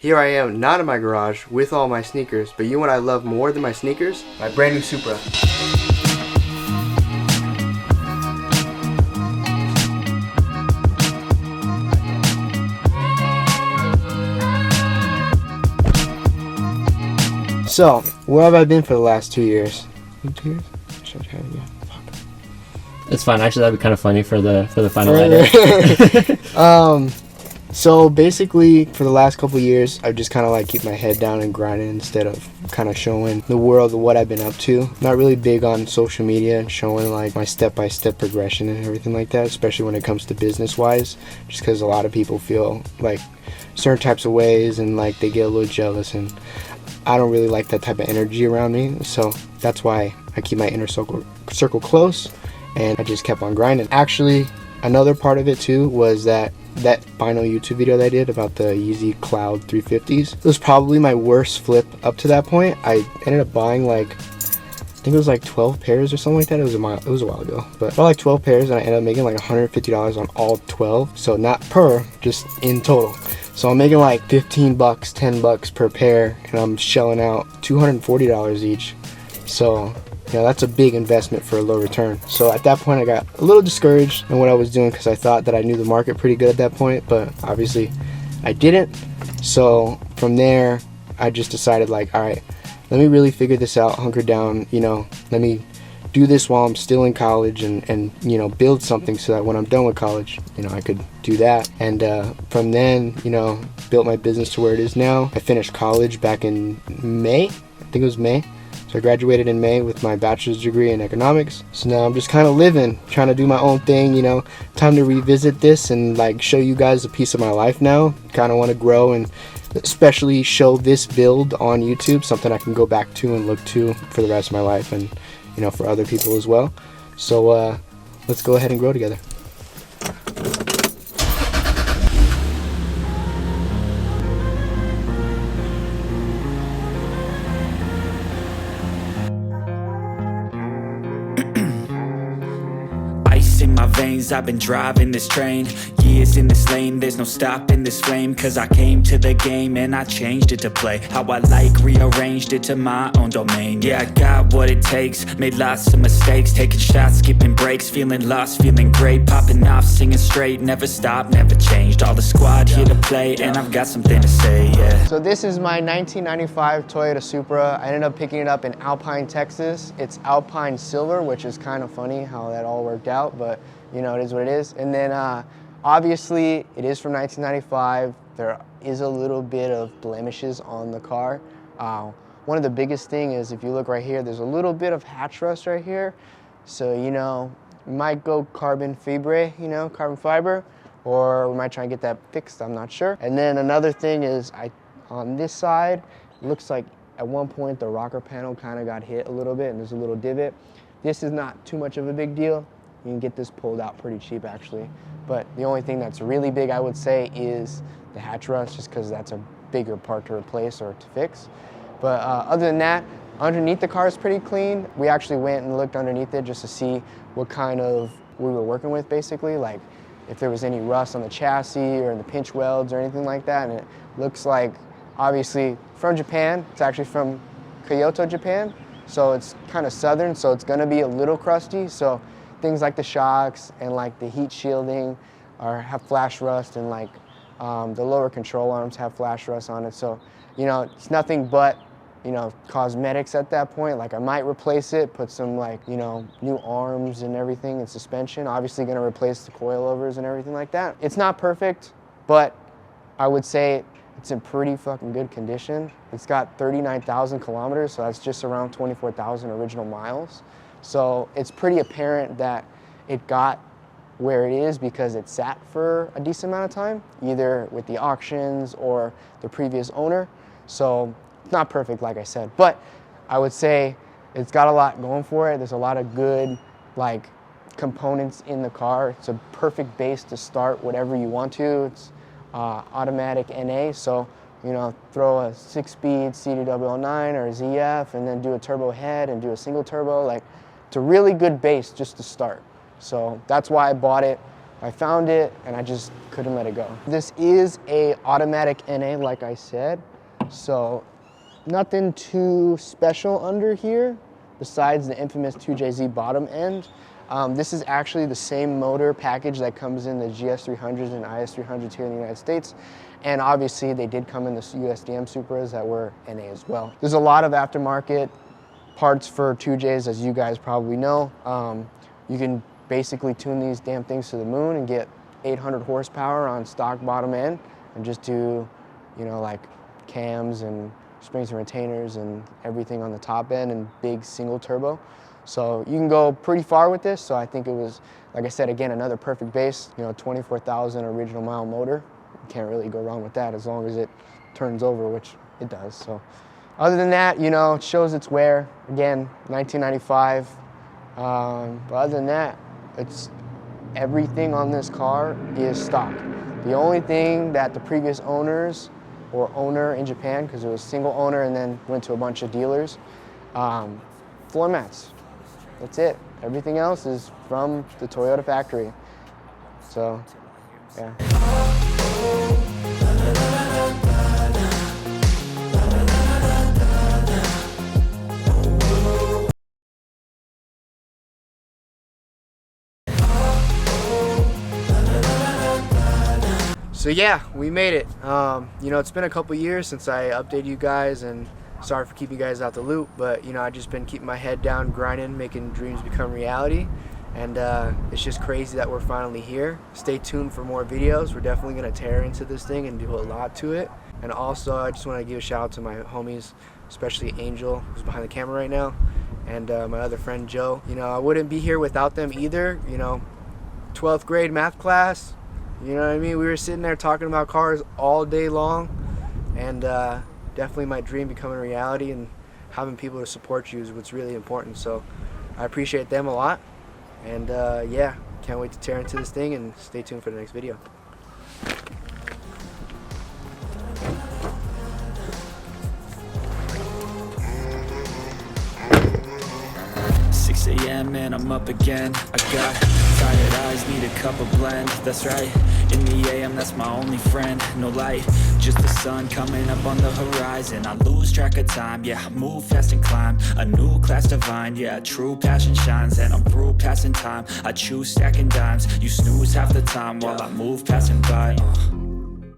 Here I am, not in my garage, with all my sneakers, but you know what I love more than my sneakers? My brand new Supra. So, where have I been for the last 2 years? 2 years? It's fine. Actually, that'd be kind of funny for the final edit. So basically, for the last couple years, I just kind of like keep my head down and grinding instead of kind of showing the world what I've been up to. Not really big on social media and showing like my step-by-step progression and everything like that, especially when it comes to business-wise, just because a lot of people feel like certain types of ways and like they get a little jealous, and I don't really like that type of energy around me. So that's why I keep my inner circle close, and I just kept on grinding. Actually, another part of it too was that final YouTube video that I did about the Yeezy Cloud 350s. It was probably my worst flip up to that point. I ended up buying like, I think it was like 12 pairs or something like that. It was a while ago, but I bought like 12 pairs and I ended up making like $150 on all 12. So not per, just in total. So I'm making like 15 bucks, 10 bucks per pair, and I'm shelling out $240 each. So yeah, that's a big investment for a low return. So at that point I got a little discouraged in what I was doing because I thought that I knew the market pretty good at that point, but obviously I didn't. So from there I just decided like, all right, let me really figure this out, hunker down, let me do this while I'm still in college and build something so that when I'm done with college, I could do that. And from then, built my business to where it is now. I finished college back in May. I think it was May. So I graduated in May with my bachelor's degree in economics. So now I'm just kind of living, trying to do my own thing, Time to revisit this and like show you guys a piece of my life now. Kind of want to grow and especially show this build on YouTube, something I can go back to and look to for the rest of my life, and for other people as well. So let's go ahead and grow together. In my veins, I've been driving this train. Years in this lane, there's no stopping this flame. Cause I came to the game and I changed it to play how I like, rearranged it to my own domain. Yeah, I got what it takes, made lots of mistakes, taking shots, skipping breaks, feeling lost, feeling great, popping off, singing straight, never stopped, never changed. All the squad here to play, and I've got something to say, yeah. So this is my 1995 Toyota Supra. I ended up picking it up in Alpine, Texas. It's Alpine Silver, which is kind of funny how that all worked out, but it is what it is. And then obviously it is from 1995. There is a little bit of blemishes on the car. One of the biggest thing is, if you look right here, there's a little bit of hatch rust right here. So we might go carbon fibre, carbon fiber, or we might try and get that fixed, I'm not sure. And then another thing is, on this side, it looks like at one point the rocker panel kind of got hit a little bit and there's a little divot. This is not too much of a big deal. You can get this pulled out pretty cheap actually. But the only thing that's really big, I would say, is the hatch rust, just because that's a bigger part to replace or to fix. But other than that, underneath the car is pretty clean. We actually went and looked underneath it just to see what kind of we were working with, basically, like if there was any rust on the chassis or in the pinch welds or anything like that. And it looks like, obviously from Japan, it's actually from Kyoto, Japan. So it's kind of southern, so it's gonna be a little crusty. So things like the shocks and like the heat shielding have flash rust, and like the lower control arms have flash rust on it. So, it's nothing but, cosmetics at that point. Like I might replace it, put some like, new arms and everything and suspension. Obviously gonna replace the coilovers and everything like that. It's not perfect, but I would say it's in pretty fucking good condition. It's got 39,000 kilometers, so that's just around 24,000 original miles. So it's pretty apparent that it got where it is because it sat for a decent amount of time, either with the auctions or the previous owner. So it's not perfect, like I said, but I would say it's got a lot going for it. There's a lot of good components in the car. It's a perfect base to start whatever you want to. It's automatic NA, so throw a 6-speed CD009 or a ZF and then do a turbo head and do a single turbo. Like, it's a really good base just to start. So that's why I bought it. I found it and I just couldn't let it go. This is a automatic NA, like I said, so nothing too special under here besides the infamous 2JZ bottom end. This is actually the same motor package that comes in the GS300s and IS300s here in the United States. And obviously they did come in the USDM Supras that were NA as well. There's a lot of aftermarket parts for 2Js, as you guys probably know. You can basically tune these damn things to the moon and get 800 horsepower on stock bottom end and just do, you know, like cams and springs and retainers and everything on the top end and big single turbo. So you can go pretty far with this. So I think it was, like I said, again, another perfect base, you know, 24,000 original mile motor. You can't really go wrong with that as long as it turns over, which it does. So other than that, you know, it shows its wear. Again, 1995. But other than that, it's everything on this car is stock. The only thing that the previous owners or owner in Japan, because it was single owner and then went to a bunch of dealers, floor mats. That's it. Everything else is from the Toyota factory. So, yeah. So yeah, we made it. You know, it's been a couple years since I updated you guys, and sorry for keeping you guys out the loop, but you know, I've just been keeping my head down, grinding, making dreams become reality. And it's just crazy that we're finally here. Stay tuned for more videos. We're definitely gonna tear into this thing and do a lot to it. And also, I just wanna give a shout out to my homies, especially Angel, who's behind the camera right now, and my other friend Joe. You know, I wouldn't be here without them either. You know, 12th grade math class, you know what I mean? We were sitting there talking about cars all day long, and definitely my dream becoming a reality, and having people to support you is what's really important. So I appreciate them a lot, and yeah, can't wait to tear into this thing, and stay tuned for the next video. 6 a.m. and I'm up again. I got tired eyes, need a cup of blend. That's right, in the AM, that's my only friend. No light, just the sun coming up on the horizon. I lose track of time, yeah, I move fast and climb a new class divine, yeah, true passion shines. And I'm through passing time, I choose stacking dimes. You snooze half the time while I move passing by.